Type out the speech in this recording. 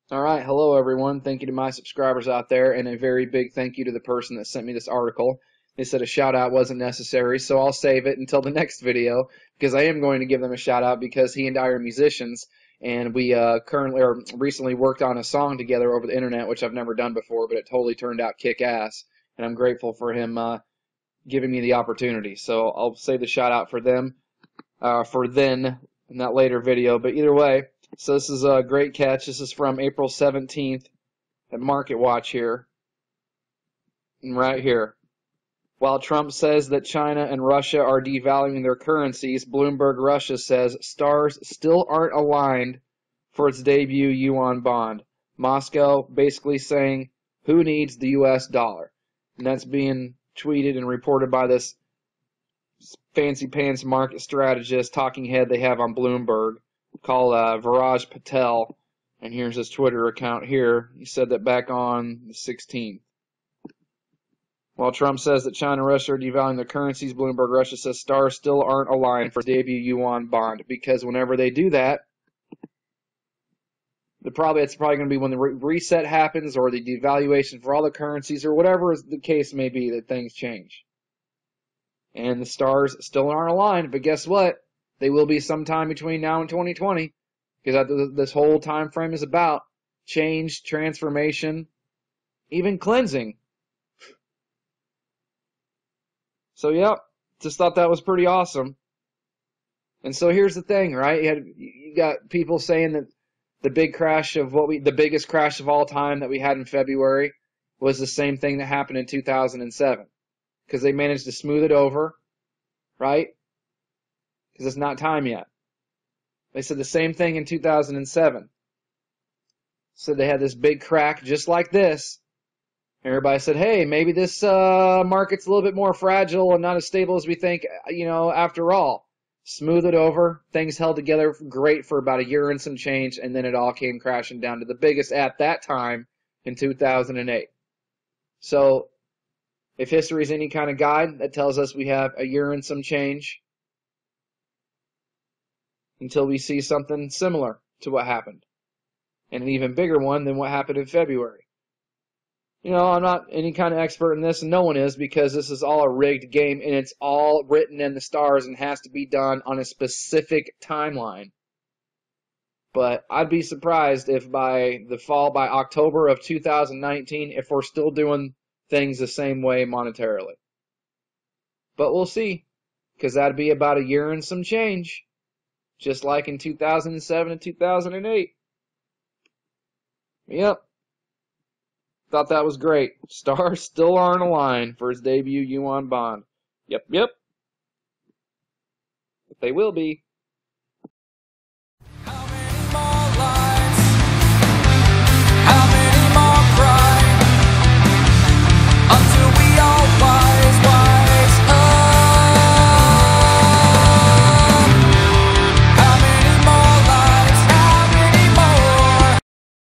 All right, hello everyone. Thank you to my subscribers out there, and a very big thank you to the person that sent me this article. They said a shout out wasn't necessary, so I'll save it until the next video because I am going to give them a shout out because he and I are musicians, and we currently or recently worked on a song together over the internet, which I've never done before, but it totally turned out kick ass, and I'm grateful for him giving me the opportunity. So I'll save the shout out for them for then in that later video, but either way. So this is a great catch. This is from April 17th at Market Watch here. And right here. While Trump says that China and Russia are devaluing their currencies, Bloomberg Russia says stars still aren't aligned for its debut Yuan bond. Moscow basically saying, who needs the US dollar? And that's being tweeted and reported by this fancy pants market strategist talking head they have on Bloomberg called Viraj Patel, and here's his Twitter account here. He said that back on the 16th. While Trump says that China and Russia are devaluing their currencies, Bloomberg Russia says stars still aren't aligned for debut Yuan bond, because whenever they do that, it's probably going to be when the reset happens or the devaluation for all the currencies or whatever the case may be that things change. And the stars still aren't aligned, but guess what? They will be sometime between now and 2020, because this whole time frame is about change, transformation, even cleansing. So, yep, just thought that was pretty awesome. And so here's the thing, right? You got people saying that the biggest crash of all time that we had in February was the same thing that happened in 2007, because they managed to smooth it over, right? Because it's not time yet. They said the same thing in 2007. Said they had this big crack just like this. Everybody said, hey, maybe this market's a little bit more fragile and not as stable as we think, after all. Smooth it over. Things held together great for about a year and some change, and then it all came crashing down to the biggest at that time in 2008. So if history is any kind of guide, that tells us we have a year and some change until we see something similar to what happened, and an even bigger one than what happened in February. I'm not any kind of expert in this, and no one is, because this is all a rigged game, and it's all written in the stars and has to be done on a specific timeline. But I'd be surprised if by October of 2019, if we're still doing things the same way monetarily. But we'll see, because that'd be about a year and some change. Just like in 2007 and 2008. Yep. Thought that was great. Stars still aren't aligned for his debut Yuan bond. Yep. But they will be.